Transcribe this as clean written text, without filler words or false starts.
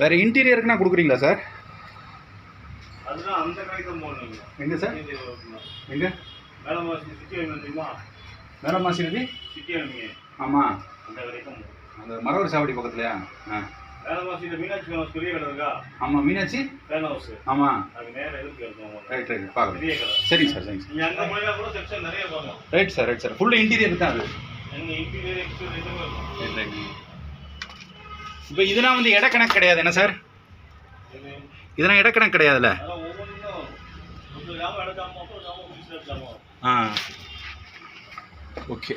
வேறு இன்டீரியருக்குனா கொடுக்குறீங்களா சார்? அதுதான் அந்த கடைக்கு போகணும். எங்கே சார்? எங்கே? மேலமாசி சிட்டி தெரியுமா? மேலமாசி நதி சிட்டி அனுப்பிங்க. ஆமாம், அந்த கடைக்கும் அந்த மரவர் சாவடி பக்கத்துலையா? மேலமாசியில் மீனாட்சி ஃபேன் ஹவுஸ் பெரிய கடை இருக்கா? ஆமாம், மீனாட்சி ஃபேன் ஹவுஸ். ஆமாம், அது நேரம் எதுக்கு இருக்கும்? ரைட் ரைட் பார்க்கலாம். பெரிய கடை. சரிங்க சார், சரிங்க சார். நீங்கள் அங்கே போயினா கூட செக்ஷன் நிறைய பார்க்கலாம். Right sir, right sir. Full interior தான் அது. எங்கள் இன்டீரியர் எக்ஸ்டீரியர் ரெண்டுமே இருக்கும். Right right. இப்போ இதெல்லாம் வந்து இடக்கணக்கு கிடையாது என்ன சார்? இதெல்லாம் இடக்கணக்கு கிடையாதுல்ல? அதான் ஒவ்வொன்றும் ஒரு ஜாமான் எடுக்காமல் ஒரு ஜாமான் எடுக்காமல். ஆ, ஓகே.